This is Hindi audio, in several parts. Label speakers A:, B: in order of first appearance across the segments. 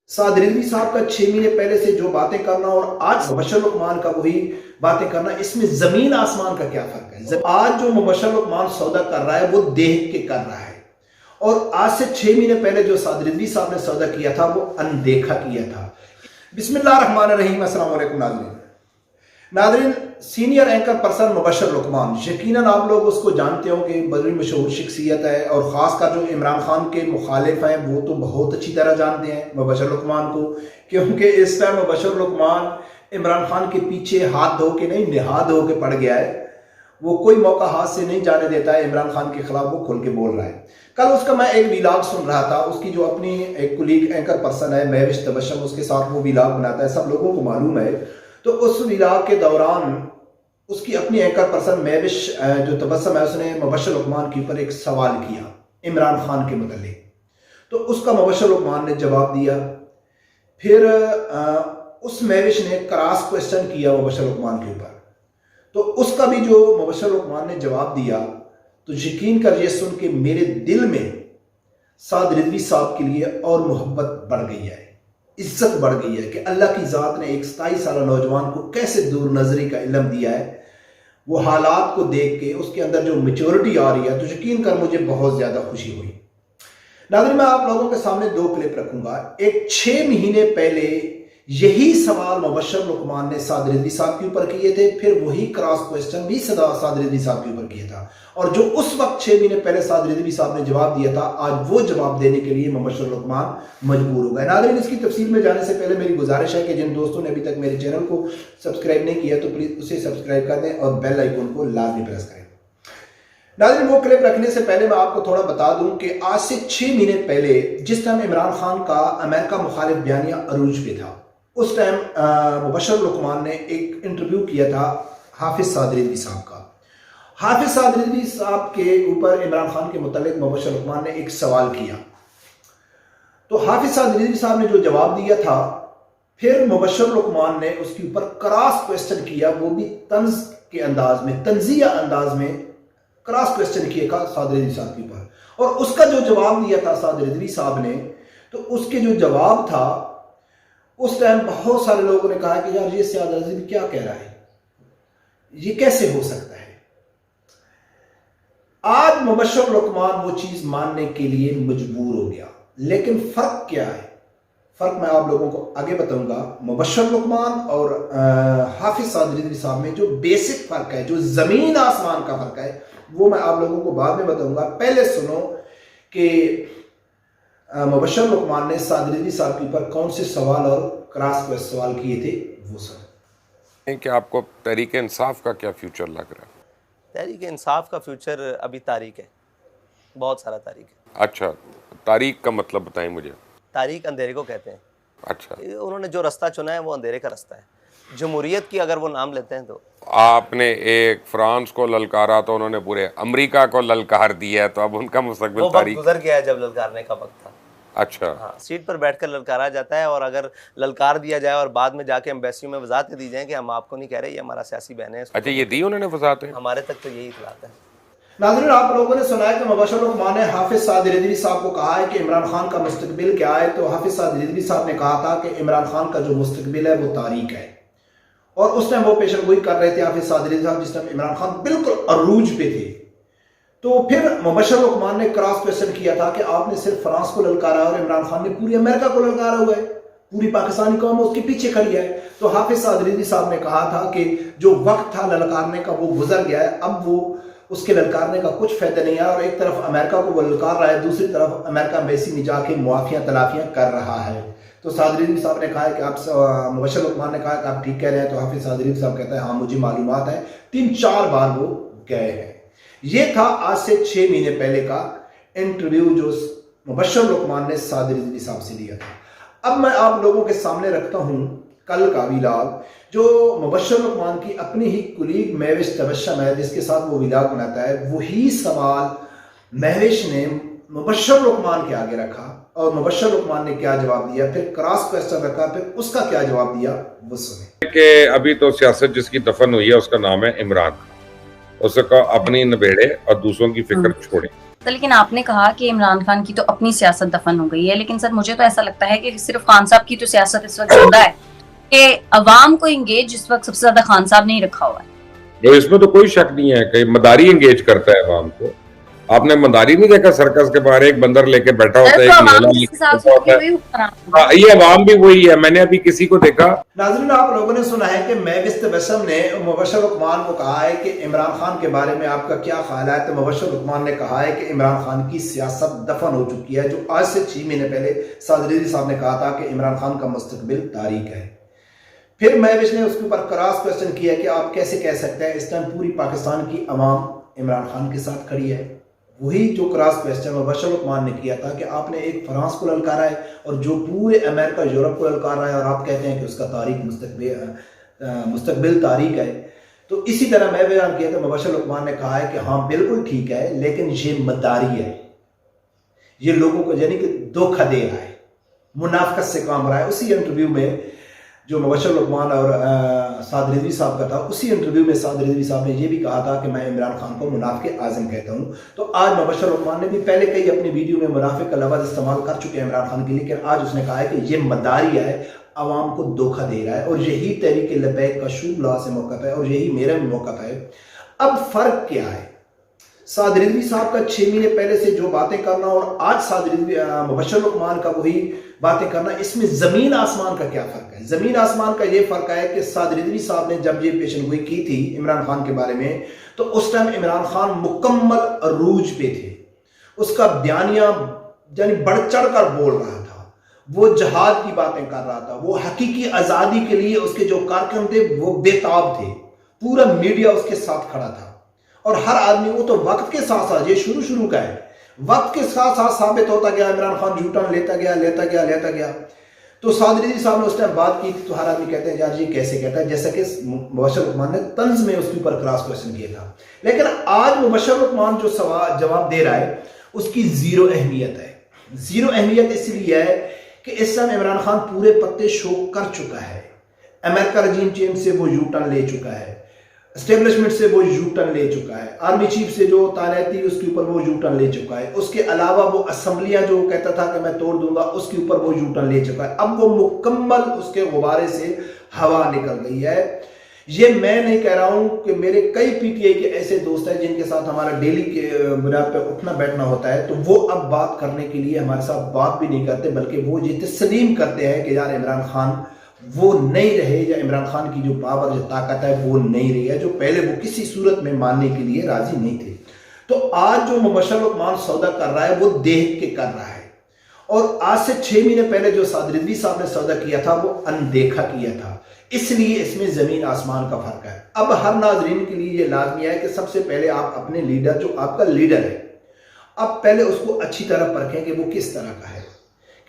A: साद रिजवी साहब का 6 महीने पहले से जो बातें करना और आज मुबश्शिर लुकमान का वही बातें करना, इसमें जमीन आसमान का क्या फर्क है। आज जो मुबश्शिर लुकमान सौदा कर रहा है वो देख के कर रहा है, और आज से 6 महीने पहले जो साद रिजवी साहब ने सौदा किया था वो अनदेखा किया था। बिस्मिल्लाहिर्रहमानिर्रहीम। अस्सलाम वालेकुम नाज़रीन, senior anchor person Mubashshir Lukman, यकीनन आप लोग उसको जानते हो कि बड़ी मशहूर शख्सियत है, और ख़ासकर जो इमरान खान के मुखालिफ हैं वो तो बहुत अच्छी तरह जानते हैं मुबश्शिर लुकमान को, क्योंकि इस टाइम मुबश्शिर लुकमान इमरान खान के पीछे हाथ धो के नहीं निहाथ धो के पड़ गया है। वो कोई मौका हाथ से नहीं जाने देता है, इमरान खान के खिलाफ वो खुल के बोल रहा है। कल उसका मैं एक व्लॉग सुन रहा था, उसकी जो अपनी एक कुलीग एंकर पर्सन है महविश तबस्सुम, उसके साथ वो व्लॉग बनाता है, सब लोगों को मालूम है। तो उस व्लॉग के दौरान उसकी अपनी एंकर पर्सन महविश जो तबस्सुम है, उसने मुबश्शिर लुकमान के ऊपर एक सवाल किया इमरान खान के मुतालिक। तो उसका मुबश्शिर लुकमान ने जवाब दिया। फिर उस महविश ने क्रॉस क्वेश्चन किया मुबश्शिर लुकमान के ऊपर, तो उसका भी जो मुबश्शिर लुकमान ने जवाब दिया, तो यकीन कर ये सुन के मेरे दिल में साद रिजवी साहब के लिए और मोहब्बत बढ़ गई है, इज्जत बढ़ गई है कि अल्लाह की ज़ात ने एक 27 साल नौजवान को कैसे दूर नजरी का इल्म दिया है। वो हालात को देख के उसके अंदर जो मैच्योरिटी आ रही है, तो यकीन कर मुझे बहुत ज़्यादा खुशी हुई। नाज़रीन, मैं आप लोगों के सामने 2 क्लिप रखूंगा। एक 6 महीने पहले यही सवाल मुबश्शिर लुकमान ने साद रिजवी साहब के ऊपर किए थे, फिर वही क्रॉस क्वेश्चन भी साद रिजवी साहब के ऊपर किया था, और जो उस वक्त 6 महीने पहले साद रिजवी साहब ने जवाब दिया था, आज वो जवाब देने के लिए मुबश्शिर लुकमान मजबूर हो गए। नाज़रीन, इसकी तफसील में जाने से पहले मेरी गुजारिश है कि जिन दोस्तों ने अभी तक मेरे चैनल को सब्सक्राइब नहीं किया तो प्लीज़ उसे सब्सक्राइब कर दें और बेल आइकन को लाजमी प्रेस करें। नाज़रीन, वो क्लिप रखने से पहले मैं आपको थोड़ा बता दूं कि आज से 6 महीने पहले जिस टाइम इमरान खान का अमेरिका मुखालिफ बयानिया अरूज पे था, उस टाइम मुबश्शिर लुकमान ने एक इंटरव्यू किया था हाफिज साद रिजवी साहब का। हाफिज साद रिजवी साहब के ऊपर इमरान खान के मुतालिक मुबश्शिर लुकमान ने एक सवाल किया, तो हाफिज साद रिजवी साहब ने जो जवाब दिया था, फिर मुबश्शिर लुकमान ने उसके ऊपर क्रॉस क्वेश्चन किया, वो भी तंज के अंदाज में, तंजिया अंदाज में क्रॉस क्वेश्चन किया साद रिजवी साहब के ऊपर, और उसका जो जवाब दिया था साद रिजवी साहब ने, तो उसके जो जवाब था उस टाइम बहुत सारे लोगों ने कहा कि यार ये साद रिजवी क्या कह रहा है, ये कैसे हो सकता है। आज मुबश्शिर लुकमान वो चीज मानने के लिए मजबूर हो गया, लेकिन फर्क क्या है, फर्क मैं आप लोगों को आगे बताऊंगा। मुबश्शिर लुकमान और हाफिज साद रिजवी साहब में जो बेसिक फर्क है, जो जमीन आसमान का फर्क है, वो मैं आप लोगों को बाद में बताऊंगा। पहले सुनो कि मुबश्शिर लुकमान ने साद रिजवी साहब के ऊपर कौन से सवाल और क्रॉस क्वेश्चन सवाल किए थे, वो सुनो।
B: कि आपको तहरीक इंसाफ का क्या फ्यूचर लग रहा है?
C: तहरीक इंसाफ का फ्यूचर अभी तारीख है, बहुत सारा तारीख है।
B: अच्छा, तारीख का मतलब बताएं मुझे।
C: तारीख अंधेरे को कहते हैं।
B: अच्छा,
C: उन्होंने जो रास्ता चुना है वो अंधेरे का रास्ता है। जमहूरियत की अगर वो नाम लेते हैं तो
B: आपने एक फ्रांस को ललकारा तो उन्होंने पूरे अमेरिका को ललकार दिया है, तो अब उनका मुस्तकबिल
C: वो वक्त
B: तारीख
C: गुजर गया है जब ललकारने का वक्त था।
B: अच्छा,
C: हाँ, सीट पर बैठकर ललकारा जाता है, और अगर ललकार दिया जाए और बाद में जाके एम्बेसी में वजाहतें दी जाए कि हम आपको नहीं कह रहे, ये हमारा सियासी बहन है।
B: अच्छा, ये दी उन्होंने वजाहतें?
C: हमारे तक तो यही इतलात है।
A: नाज़रीन, आप लोगों ने सुना है कि मुबश्शिर लुकमान ने हाफिज साद रिजवी साहब को कहा है कि इमरान खान का मुस्तकबिल क्या है, तो हाफिज साद रिजवी साहब ने कहा था कि इमरान खान का जो मुस्तकबिल है वो तारीख है, और उस टाइम वो पेशनगोई कर रहे थे हाफिज साद रिजवी साहब, जिस टाइम इमरान खान बिल्कुल अरूज पे थे। तो फिर मुबश्शिर लुकमान ने क्रॉस क्वेश्चन किया था कि आपने सिर्फ फ्रांस को ललकारा और इमरान खान ने पूरी अमेरिका को ललकारा हुआ है, पूरी पाकिस्तानी कौम उसके पीछे खड़ी है। तो हाफिज साद रिजवी साहब ने कहा था कि जो वक्त था ललकारने का वो गुजर गया है, अब वो उसके ललकारने का कुछ फायदा नहीं है, और एक तरफ अमेरिका को वो ललकार रहा है, दूसरी तरफ अमेरिका एम्बेसी में जाके मुआफियाँ तलाफियाँ कर रहा है। तो साद रिजवी साहब ने कहा कि आप, मुबश्शिर लुकमान ने कहा कि आप ठीक कह रहे हैं, तो हाफिज साद रिजवी साहब कहता है हाँ मुझे मालूमात है, 3-4 बार वो गए हैं। ये था आज से 6 महीने पहले का इंटरव्यू जो मुबश्शिर लुकमान ने साद रिजवी साहब से लिया था। अब मैं आप लोगों के सामने रखता हूं कल का व्लॉग, जो मुबश्शिर लुकमान की अपनी ही कुलीग महविश तबस्सुम है, जिसके साथ वो व्लॉग बनाता है। वही सवाल महविश ने मुबश्शिर लुकमान के आगे रखा, और मुबश्शिर लुकमान ने क्या जवाब दिया, फिर क्रॉस क्वेश्चन रखा, फिर उसका क्या जवाब दिया, वो सुने।
D: कि अभी तो सियासत जिसकी दफन हुई है उसका नाम है इमरान। उसको अपनी नबेड़े और दूसरों की फिक्र छोड़े।
E: तो लेकिन आपने कहा कि इमरान खान की तो अपनी सियासत दफन हो गई है, लेकिन सर मुझे तो ऐसा लगता है कि सिर्फ खान साहब की तो सियासत इस वक्त जिंदा है, कि अवाम को इंगेज इस वक्त सबसे ज्यादा खान साहब ने ही रखा हुआ है।
D: तो इसमें तो कोई शक नहीं है कि मदारी एंगेज करता है अवाम को। आपने मदारी नहीं देखा सर्कस के बाहर एक बंदर लेके बैठा होता है,
E: तो
D: एक
E: अवाम
D: मेला
E: जिस
D: लेके
E: हिसाब से
D: बैठा
E: होगी
D: होता
E: वही
D: है।
E: हुक्मरान
D: हाँ, ये अवाम भी वही है। मैंने अभी किसी को देखा,
A: नाज़रीन, आप लोगों ने सुना है कि महविस्त बसम ने मुबशर उस्मान को कहा है कि इमरान खान के बारे में आपका क्या ख्याल है। तो मुबशर उस्मान ने कहा है कि इमरान खान की सियासत दफन हो चुकी है। जो आज से 6 महीने पहले साद रिजवी साहब ने कहा था कि इमरान खान का मुस्तकबिल तारीक है। फिर महविश ने उसके ऊपर क्रॉस क्वेश्चन किया कि आप कैसे कह सकते हैं, इस टाइम पूरी पाकिस्तान की अवाम इमरान खान के साथ खड़ी है। वही जो क्रॉस क्वेश्चन मुबशर उस्मान ने किया था कि आपने एक फ्रांस को ललकारा है और जो पूरे अमेरिका यूरोप को ललकार रहा है, और आप कहते हैं कि उसका तारीख मुस्तकबिल तारीख है। तो इसी तरह मैं बयान किया कि मुबशर उस्मान ने कहा है कि हाँ बिल्कुल ठीक है, लेकिन ये मदारी है, ये लोगों को यानी कि धोखा दे रहा है, मुनाफिकत से काम रहा है। उसी इंटरव्यू में जो मुबशर उस्मान और साद रिजवी साहब का था, उसी इंटरव्यू में साद रिजवी साहब ने यह भी कहा था कि मैं इमरान खान को मुनाफिक आज़म कहता हूं। तो आज मुबशर उस्मान ने भी पहले कई अपनी वीडियो में मुनाफिक का लफ्ज़ इस्तेमाल कर चुके हैं इमरान खान के लिए, लेकिन आज उसने कहा है कि यह मदारी है, आवाम को धोखा दे रहा है। और यही तहरीक लब्बैक का शुभ ला से मौक़िफ़ है और यही मेरा भी मौक़िफ़ है। अब फ़र्क क्या है, साद रिजवी साहब का 6 महीने पहले से जो बातें करना और आज साद रिजवी मुबशर उस्मान का वही बातें करना, इसमें जमीन आसमान का क्या फर्क है। जमीन आसमान का ये फर्क है कि साद रिजवी साहब ने जब ये पेशन गोई की थी इमरान खान के बारे में, तो उस टाइम इमरान खान मुकम्मल अरूज पे थे। उसका बयानिया यानी बढ़ चढ़ कर बोल रहा था, वो जहाद की बातें कर रहा था, वो हकीकी आज़ादी के लिए उसके जो कारकुन थे वो बेताब थे, पूरा मीडिया उसके साथ खड़ा था। और हर आदमी, वो तो वक्त के साथ साथ, ये शुरू का है, वक्त के साथ साथ साबित होता गया इमरान खान झूठा लेता गया। तो साद रिजवी साहब ने उस टाइम बात की थी, तो हर आदमी कहते हैं यार ये कैसे कहता है, जैसा कि मुबशर उस्मान ने तंज में उसके ऊपर क्रॉस क्वेश्चन किया था। लेकिन आज मुबशर उस्मान जो सवाल जवाब दे रहा है उसकी जीरो अहमियत है। जीरो अहमियत इसलिए है कि इस समय इमरान खान पूरे पत्ते शो कर चुका है, अमेरिका रजीम चेंज से वो यू टर्न ले चुका है, एस्टेब्लिशमेंट से वो यू टर्न ले चुका है, आर्मी चीफ से जो तानाती उसके ऊपर वो यू टर्न ले चुका है। उसके अलावा वो असम्बलियां जो कहता था कि मैं तोड़ दूंगा, उसके ऊपर वो यू टर्न ले चुका है। अब वो मुकम्मल उसके गुब्बारे से हवा निकल गई है। ये मैं नहीं कह रहा हूं कि मेरे कई पीटीआई के ऐसे दोस्त हैं जिनके साथ हमारा डेली के बुनियाद पर उठना बैठना होता है, तो वो अब बात करने के लिए हमारे साथ बात भी नहीं करते, बल्कि वो ये तस्लीम करते हैं कि यार इमरान खान वो नहीं रहे, या इमरान खान की जो पावर जो ताकत है वो नहीं रही है, जो पहले वो किसी सूरत में मानने के लिए राजी नहीं थे। तो आज जो मुबशर उस्मान सौदा कर रहा है वो देख के कर रहा है, और आज से 6 महीने पहले जो साद रिजवी साहब ने सौदा किया था वो अनदेखा किया था। इसलिए इसमें जमीन आसमान का फर्क है। अब हर नाजरीन के लिए ये लाजमी है कि सबसे पहले आप अपने लीडर, जो आपका लीडर है, अब पहले उसको अच्छी तरह परखें कि वो किस तरह का है,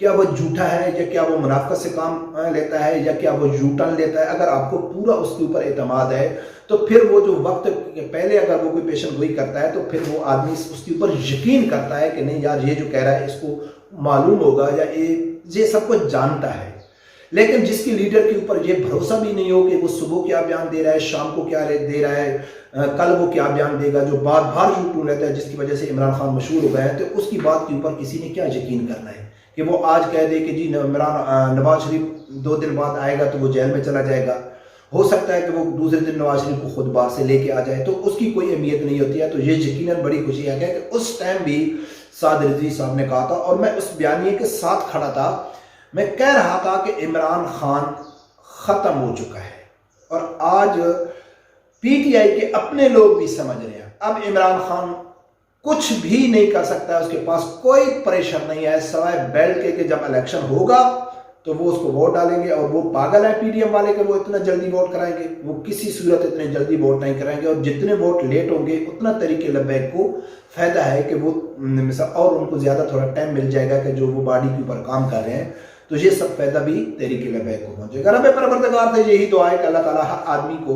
A: क्या वो झूठा है, या क्या वो मुनाफिकत से काम लेता है, या क्या वो यू टर्न लेता है। अगर आपको पूरा उसके ऊपर एतमाद है तो फिर वो जो वक्त पहले अगर वो कोई पेशन गोई करता है तो फिर वो आदमी उसके ऊपर यकीन करता है कि नहीं यार ये जो कह रहा है इसको मालूम होगा, या ये सब कुछ जानता है। लेकिन जिसकी लीडर के ऊपर ये भरोसा भी नहीं हो कि वो सुबह क्या बयान दे रहा है, शाम को क्या दे रहा है, कल वो क्या बयान देगा, जो बार बार यूट्यूब रहता है जिसकी वजह से इमरान खान मशहूर हो गए हैं, तो उसकी बात के ऊपर किसी ने क्या यकीन करना है कि वो आज कह दे कि जी नवाज शरीफ 2 दिन बाद आएगा तो वो जेल में चला जाएगा। हो सकता है कि वो दूसरे दिन नवाज शरीफ को खुद बाहर से लेके आ जाए, तो उसकी कोई अहमियत नहीं होती है। तो ये यकीनन बड़ी खुशी है कि उस टाइम भी साद रिजवी साहब ने कहा था, और मैं उस बयानिए के साथ खड़ा था, मैं कह रहा था कि इमरान खान ख़त्म हो चुका है। और आज पीटीआई के अपने लोग भी समझ रहे हैं अब इमरान खान कुछ भी नहीं कर सकता है, उसके पास कोई प्रेशर नहीं है सवाए बेल्ट के कि जब इलेक्शन होगा तो वो उसको वोट डालेंगे। और वो पागल है पीडीएम वाले के, वो इतना जल्दी वोट कराएंगे, वो किसी सूरत इतने जल्दी वोट नहीं कराएंगे। और जितने वोट लेट होंगे उतना तरीके लब्बैक को फायदा है कि वो और उनको ज्यादा थोड़ा टाइम मिल जाएगा कि जो वो बॉडी के ऊपर काम कर रहे हैं, तो ये सब फायदा भी तरीके लब्बैक को पहुंचेगा। रब परवरदिगार से यही दुआ है कि अल्लाह ताला हर आदमी को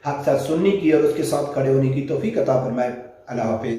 A: हक साथ सुनने की और उसके साथ खड़े होने की तौफीक अता फरमाए। अल्लाह हाफिज़।